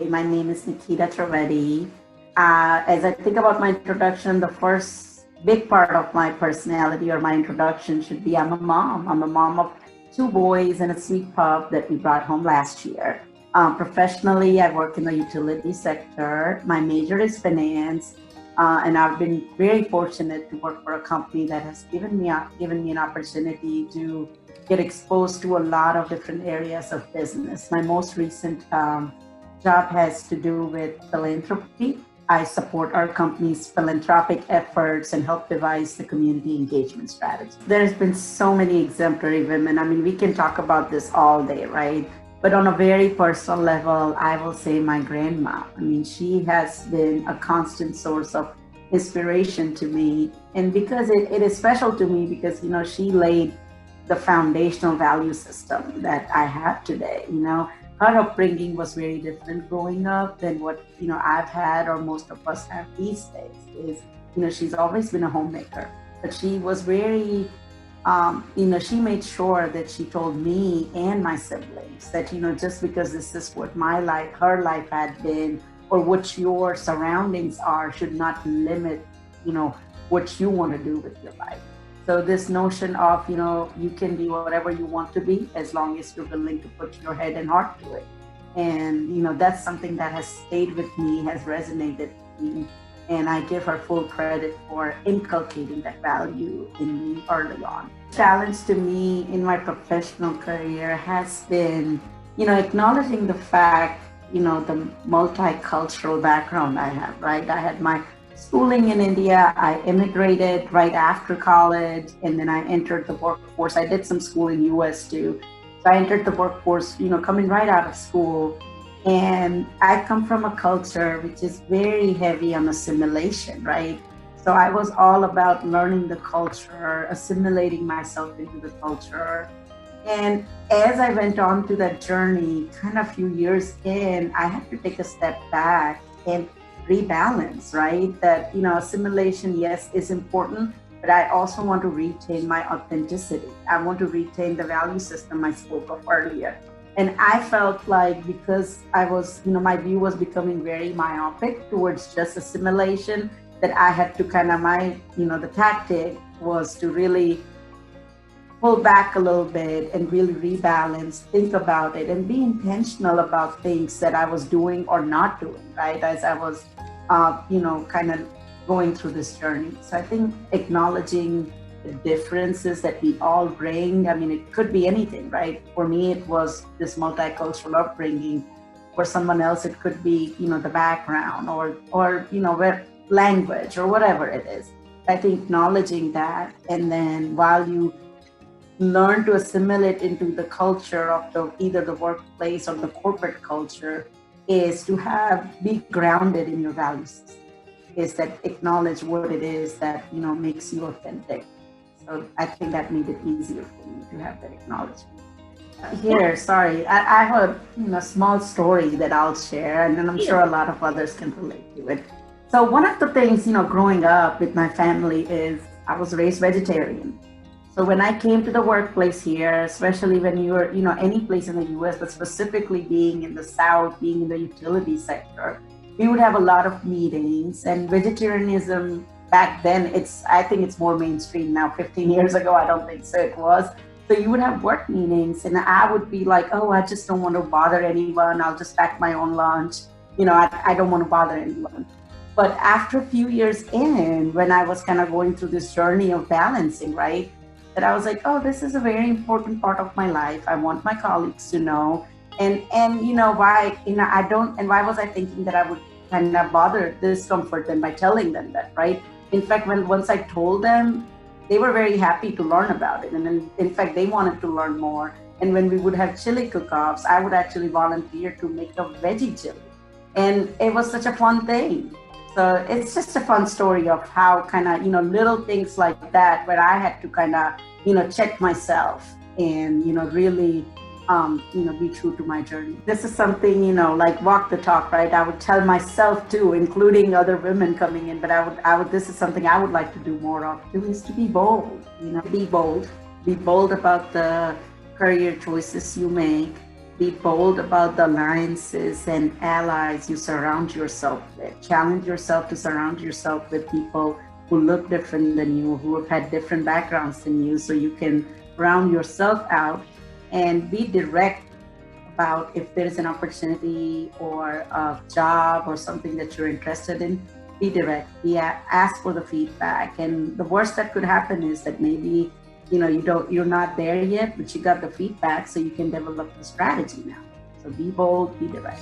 My name is Nikita Trivedi. As I think about my introduction, the first big part of my personality or my introduction should be I'm a mom. I'm a mom of two boys and a sweet pup that we brought home last year. Professionally, I work in the utility sector. My major is finance, and I've been very fortunate to work for a company that has given me an opportunity to get exposed to a lot of different areas of business. My most recent job has to do with philanthropy. I support our company's philanthropic efforts and help devise the community engagement strategy. There's been so many exemplary women. I mean, we can talk about this all day, right? But on a very personal level, I will say my grandma. I mean, she has been a constant source of inspiration to me. And because it is special to me because, she laid the foundational value system that I have today. Her upbringing was very different growing up than what I've had or most of us have these days. Is she's always been a homemaker, but she was very she made sure that she told me and my siblings that just because this is what her life had been, or what your surroundings are, should not limit what you want to do with your life. So this notion of, you can be whatever you want to be as long as you're willing to put your head and heart to it. And, that's something that has stayed with me, has resonated with me. And I give her full credit for inculcating that value in me early on. Challenge to me in my professional career has been, acknowledging the fact, the multicultural background I have, right? I had my schooling in India. I immigrated right after college, and then I entered the workforce. I did some school in US too. So I entered the workforce, coming right out of school. And I come from a culture which is very heavy on assimilation, right? So I was all about learning the culture, assimilating myself into the culture. And as I went on to that journey, kind of a few years in, I had to take a step back and rebalance, right? That, assimilation, yes, is important, but I also want to retain my authenticity. I want to retain the value system I spoke of earlier. And I felt like because I was, my view was becoming very myopic towards just assimilation, that I had to the tactic was to really pull back a little bit and really rebalance, think about it, and be intentional about things that I was doing or not doing, right? As I was, kind of going through this journey. So I think acknowledging the differences that we all bring. I mean, it could be anything, right? For me, it was this multicultural upbringing. For someone else, it could be, the background or where language or whatever it is. I think acknowledging that, and then while you learn to assimilate into the culture of either the workplace or the corporate culture, is to be grounded in your value system. Is that acknowledge what it is that makes you authentic. So I think that made it easier for me to have that acknowledgement. Here, sorry, I have a small story that I'll share, and then I'm sure a lot of others can relate to it. So one of the things, growing up with my family is I was raised vegetarian. So when I came to the workplace here, especially when you're, any place in the US, but specifically being in the South, being in the utility sector, we would have a lot of meetings, and vegetarianism back then, I think it's more mainstream now. 15 years ago, I don't think so it was. So you would have work meetings, and I would be like, oh, I just don't want to bother anyone. I'll just pack my own lunch. I don't want to bother anyone. But after a few years in, when I was kind of going through this journey of balancing, right, that I was like, oh, this is a very important part of my life. I want my colleagues to know. And why was I thinking that I would kind of discomfort them by telling them that, right? In fact, once I told them, they were very happy to learn about it. And then, in fact, they wanted to learn more. And when we would have chili cook-offs, I would actually volunteer to make a veggie chili. And it was such a fun thing. So it's just a fun story of how kind of, little things like that, where I had to kind of, check myself and, really, be true to my journey. This is something, like walk the talk, right? I would tell myself too, including other women coming in, but this is something I would like to do more of too, is to be bold, be bold about the career choices you make. Be bold about the alliances and allies you surround yourself with. Challenge yourself to surround yourself with people who look different than you, who have had different backgrounds than you, so you can round yourself out. And be direct about if there's an opportunity or a job or something that you're interested in. Be direct. Ask for the feedback. And the worst that could happen is that maybe you're not there yet, but you got the feedback, so you can develop the strategy now. So be bold, be direct.